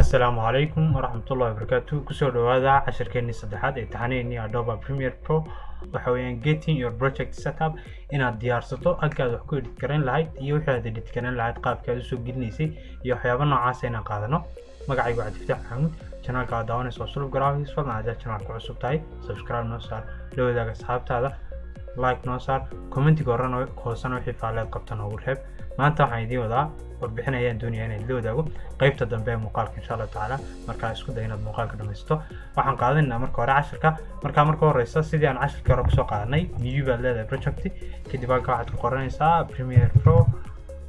السلام عليكم ورحمة الله وبركاته. كسر هذا عشر كني صدحات امتحاني Adobe Premiere Pro وحويان getting your project setup إن الديار ستو أكاد حكوا كرين لايت يوحى هذا اللي تكرين لايت قاب كذا سوق جنيسي يوحى بنا عاسينا قادنا مقعي قاعد تفتح حمود channel قاعد داون سوسول جرافيكس فضنا هذا channel كعصب تاعي سبسكرايب نوصل لو إذا أصحاب هذا لايك نوصل كومنت قرنا كوسنا وحي فعالات قبتنا ورحب ما أنت حيدي وذا warbixin ayaan doonaya inaan la wadaago qaybta dambe ee muuqaalka insha Allah taala marka isku day inaad muuqaalka dhameysto waxaan qaadanaynaa marka hore casharka marka horeysa sidii aan casharka hore kusoo qaadanay new baad leedahay project kadib waxaad ku qoranaysaa Premiere Pro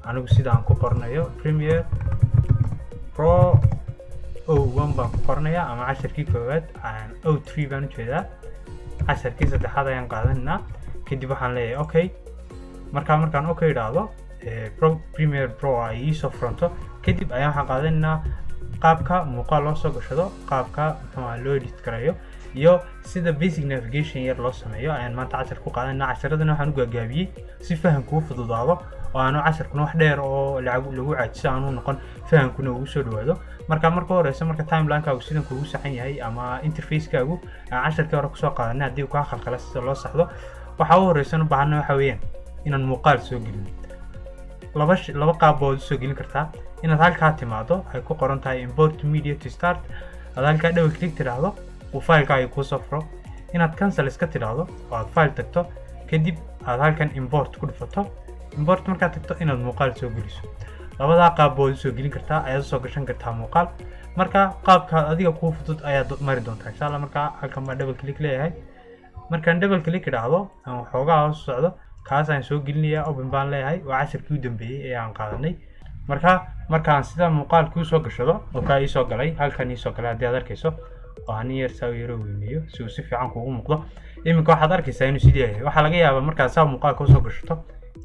anigu sida aan ku qornayo Premiere Pro O1 baan ku qornayaa ama casharkii koowaad aan O3 baan u jeedaa casharkii saddexaad ayaan qaadanaynaa kadib waxaan leeyahay okay markaan okay idhaahdo Premiere Pro ay soo fronto kadib ayaan waxaan qaadanaynaa qaabka muuqaal loo soo gashado qaabka loo edit karayo iyo sida basic navigation yar loo sameeyo ayaan maanta cashar ku qaadanaynaa casharadana waxaan u gaagaabiyey si fahamku u fududaado oo aanu casharkuna wax dheer oo lagu caajiso aanu noqon fahamkuna ugu soo dhawaado marka horeysa marka timeline-kaagu sidan kuugu saxan yahay ama interface-kaagu aan casharkii hore kusoo qaadanay haddii kaa khalkhala sida loo saxdo waxa ugu horeysan u baahanay waxa weeyaan inaan muuqaal soo gelino laba qaabbood soo gelin kartaa inaad halka timaado ay ku qoran tahay import media to start aad halka double click tiraahdo oo file-ka ay ku soo furo inaad cancel iska tiraahdo oo aad file tagto kadib aad halkan import ku dhufato import marka tagto inaad muuqaal soo geliso labada qaabbood soo gelin kartaa ayaad soo gashan kartaa muuqaal marka qaabka adiga ku fudud ayaad mari doontaa insha Allah marka halkan ma double click leeyahay markaan double click tiraahdo aan xoogaa hoos socdo kaas aan soo gelinayaa open baan leeyahay waa casharkii u dambeeyay ee aan qaadanay markaan sida muuqaalku soo gashado oo ka ii soo galay halkan ii soo galay hadii aad arkayso oo aan yar soo yaro weynayo si uu si fiican kuugu muuqdo iminka waxaad arkaysaa inuu sidii yahay waxa laga yaabaa markaad saa muuqaalka soo gashato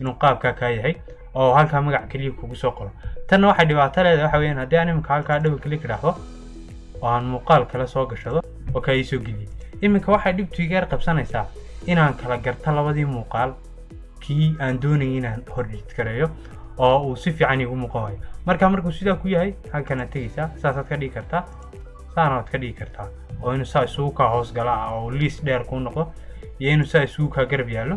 inuu qaabka ka yahay oo halka magac kaliya kugu soo qoro tan waxa dhibaato leedahay waxa weeyaan hadii aan iminka halka double click raahdo oo aan muuqaal kala soo gashado oo ka ii soo geliyay iminka waxa dhibtu iga qabsanaysaa inaan kala garto labadii muuqaal kii aan doonay inaan hordhigid kareeyo oo uu si fiican igu muuqanayo markuu sida ku yahay halkan aad tagaysaa saasaad ka dhigi kartaa saanaad ka dhigi kartaa oo inuu saa isugu ka hoos gala oo list dheer ku noqdo iyo inuu saa isugu ka garab yaalo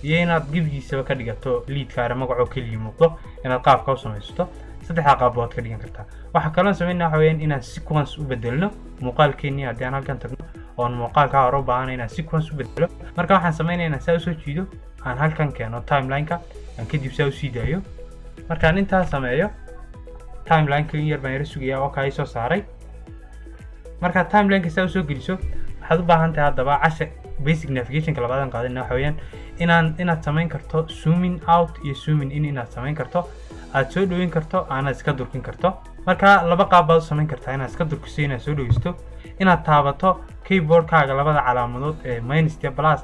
iyo inaad gibigiisaba ka dhigato leadkaara magaco kaliya muuqdo inaad qaabka u samaysto saddex qaabbood ka dhigan kartaa waxa kale oo sameynaa waxa weeyaan inaan sequence u bedelno muuqaalkeennii haddii aan halkan tagno oo muuqaalka hore u baahan inaan sequence u bedelo marka waxaan sameynaynaa saa u soo jiido aan halkan keeno timeline-ka aan kadib saa u sii daayo markaan intaas sameeyo timeline-ka yar baan yara sugayaa oo kaa soo saaray marka timeline-ka saa u soo geliso waxaad u baahan tahay haddaba cashar basic navigation-ka labaadan qaadana waxa weeyaan inaad samayn karto zooming out iyo zooming in inaad samayn karto aad soo dhaweyn karto aanaad iska durkin karto marka laba qaab baad u samayn kartaa inaad iska durkiso inaad soo dhaweysto inaad taabato keyboard-kaaga labada calaamadood ee minus iyo plus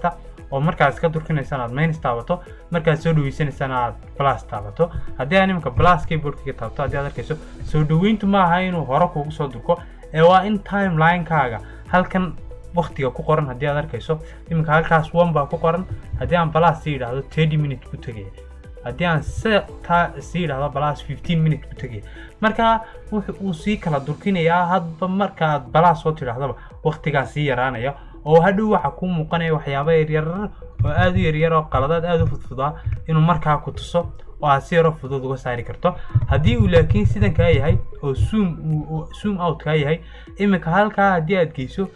oo markaad iska durkinaysan aad minus taabato markaad soo dhaweysanaysan aad plus taabato haddii aan iminka plus keyboard-ka taabto haddii aad arkayso soo dhaweyntu ma aha inuu hore kuugu soo durko ee waa in timeline-kaaga halkan waqtiga ku qoran haddii aad arkayso iminka halkaas 1 baa ku qoran haddii aan plus sii idhaahdo 30 minutes ku tagay haddii aan sii idhaahdo plus 15 minutes ku tagay marka wuxuu sii kala durkinayaa hadba markaad plus soo tidhaahdaba waqtigaa sii yaraanaya oo hadhow waxa ku muuqanaya waxyaabo yaryar oo aad u yaryar oo qaladaad aad u fudfudaa inuu markaa ku tuso oo aad si yar fudud uga saari karto haddii uu laakiin sidan ka yahay oo zoom out ka yahay iminka halka haddii aad geyso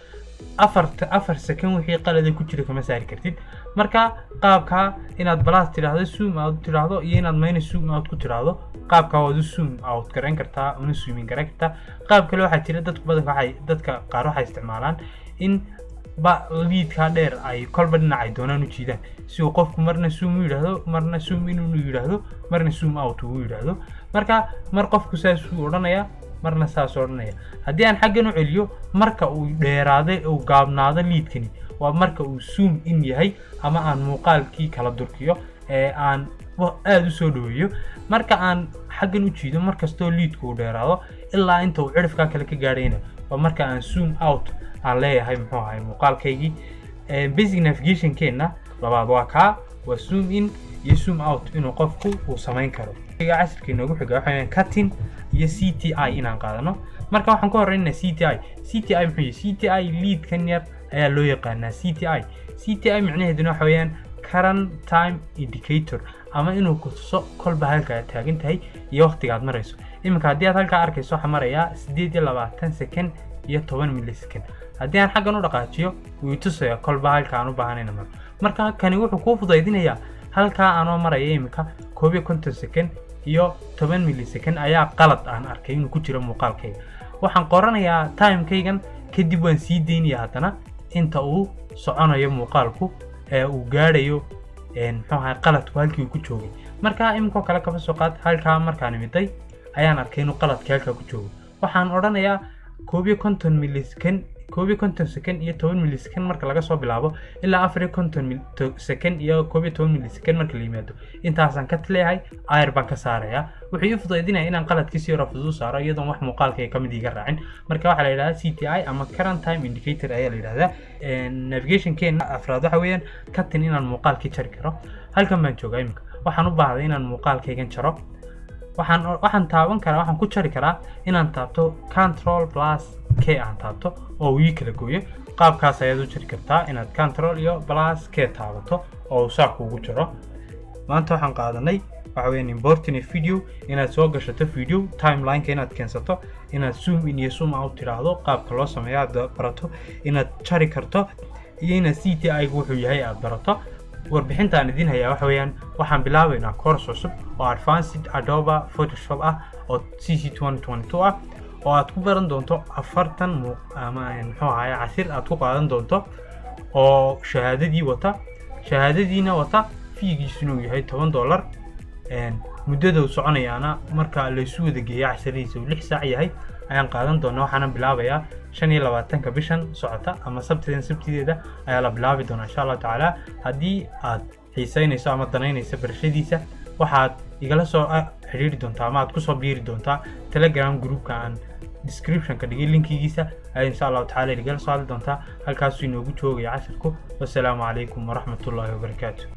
afar second wixii qalad ku jira kama saari kartid marka qaabka inaad plus tiraahdo zoom out tiraahdo iyo inaad minus zoom out ku tiraahdo qaabka waad zoom out garan kartaa una zooming garan kartaa qaab kale waxa jira dadka qaar waxay isticmaalaan in leadka dheer ay kolba dhinacay doonaan u jiidaan si uu qofku marna zoom u yiraahdo marna zoom inuu yiraahdo marna zoom out uu yiraahdo marka qofku saas uu oranaya marna saas oranaya haddii aan xaggan u celiyo marka uu dheeraaday oo gaabnaado leadkani waa marka uu zoom in yahay ama aan muuqaalkii kala durkiyo ee aan aad u soo dhaweeyo marka aan xaggan u jiido markastoo leadku uu dheeraado ilaa inta uu cirifka kale ka gaarayna waa marka aan zoom out aan leeyahay muxuu ahay muuqaalkaygii basic navigation-keena labaad waa zoom in iyo zoom out inuu qofku uu samayn karo casharkii noogu xiga waxaan cutting iyo CTI inaan qaadano marka waxaan ku horeynaa CTI muxuu yahay CTI lead kan yar ayaa loo yaqaanaa CTI macnaheeduna waxa weeyaan current time indicator ama inuu ku tuso kolba halka aad taagan tahay iyo waqtiga aad marayso iminka haddii aad halka arkayso waxa maraya 28 second iyo 10 millisecond haddii aan xaggan u dhaqaajiyo wuu tusaya kolba halka aan u baahanayna marka kani wuxuu kuu fudaydinayaa halka aan maraya iminka 51 second iyo 10 millisecond ayaa qalad aan arkay inuu ku jiro muuqaalkayga waxaan qoranayaa timekaygan kadib waan sii deynayaa haddana inta uu soconayo muuqaalku ee uu gaarayo muxuu ahaa qaladku halkii uu ku joogay marka iminka kale kaba soo qaad halka markaan imiday ayaan arkay inuu qaladka halka ku joogo waxaan oranayaa 51 millisecond 51 second iyo 10 millisecond marka laga soo bilaabo ilaa 54 second iyo 12 millisecond marka la yimaado intaasaan ka taleeyahay ayr baan ka saaraya wuxuu ii fudaydinayaa inaan qaladkiisa yar fudud saaro iyadoo wax muuqaalkayga kamid iga raacin marka waxa la yiraahdaa CTI ama current time indicator ayaa la yiraahdaa navigation keena afraad waxa weeyaan katin inaan muuqaalkii jari karo halkan baan joogaa imika waxaan u baahday inaan muuqaalkaygan jaro waxaan taaban karaa waxaan ku jari karaa inaan taabto control plus k aan taabto oo wii kala gooyo qaabkaas ayaad u jari kartaa inaad control iyo plus k taabato oo uu saaq ugu jiro maanta waxaan qaadanay waxa weeyaan important video inaad soo gashato video timeline ka inaad keensato inaad zoom in iyo zoom out tiraahdo qaabka loo sameeyo aad barato inaad jari karto iyo inaad CTI wuxuu yahay aad barato warbixintaan idin hayaa waxa weeyaan waxaan bilaabaynaa course cusub oo advanced Adobe Photoshop ah oo CC 2022 ah oo aad ku baran doonto 40 ama muxuu ahaay casir aad ku qaadan doonto oo shahaadadiina wata fiigiisuna uu yahay $10 muddada uu soconayaana marka la isu wada geeyo casharadiisa 6 saac yahay ayaan qaadan doonaa waxaan bilaabayaa 25 bishan socota ama sabtideeda ayaa la bilaabi doonaa insha Allah taala hadii aad xiisaynayso ama danaynayso barashadiisa waxaad igala soo xiriiri doontaa ama aad ku soo biiri doontaa Telegram groupka aan description ka dhigay linkigiisa ayaa insha Allah taala igala soo hadli doontaa halkaas inoogu joogaya casharku wasalaamu calaykum wa rahmatullahi wa barakaatuh